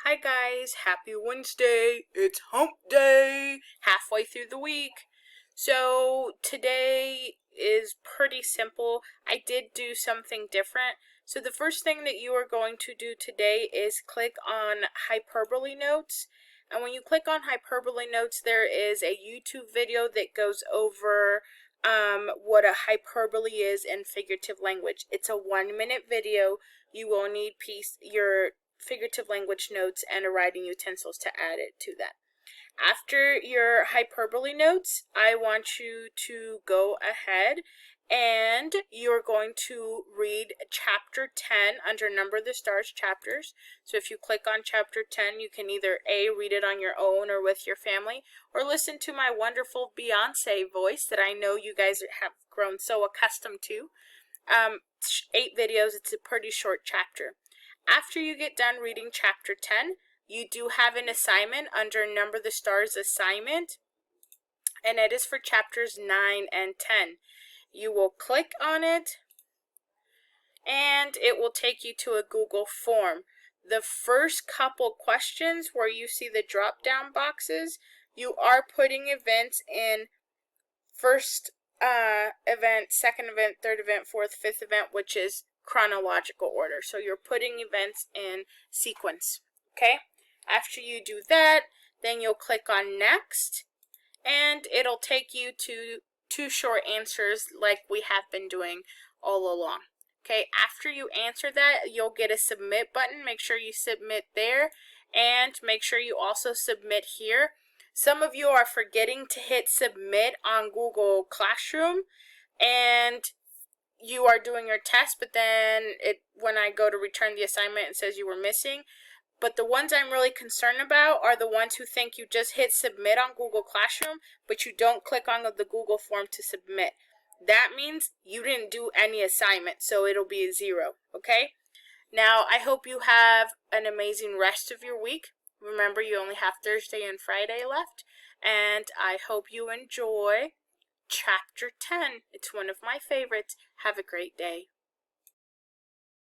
Hi guys, happy Wednesday. It's hump day, halfway through the week. So today is pretty simple. I did do something different. So the first thing that you are going to do today is click on Hyperbole Notes. And when you click on Hyperbole Notes, there is a YouTube video that goes over what a hyperbole is in figurative language. It's a 1-minute video. You will need your figurative language notes and a writing utensils to add it to that. After your hyperbole notes, I want you to go ahead and you're going to read chapter 10 under Number the Stars chapters. So if you click on chapter 10, you can either A, read it on your own or with your family, or listen to my wonderful Beyonce voice that I know you guys have grown so accustomed to. 8 videos, it's a pretty short chapter. After you get done reading chapter 10, you do have an assignment under Number the Stars assignment, and it is for chapters 9 and 10. You will click on it, and it will take you to a Google form. The first couple questions where you see the drop-down boxes, you are putting events in first event, second event, third event, fourth, fifth event, which is chronological order. So you're putting events in sequence, okay? After you do that, then you'll click on next, and it'll take you to 2 short answers like we have been doing all along. Okay, after you answer that, you'll get a submit button. Make sure you submit there, and make sure you also submit here. Some of you are forgetting to hit submit on Google Classroom, and you are doing your test, but then when I go to return the assignment, it says you were missing. But the ones I'm really concerned about are the ones who think you just hit submit on Google Classroom, but you don't click on the Google form to submit. That means you didn't do any assignment, so it'll be a 0, okay? Now, I hope you have an amazing rest of your week. Remember, you only have Thursday and Friday left, and I hope you enjoy Chapter 10. It's one of my favorites. Have a great day.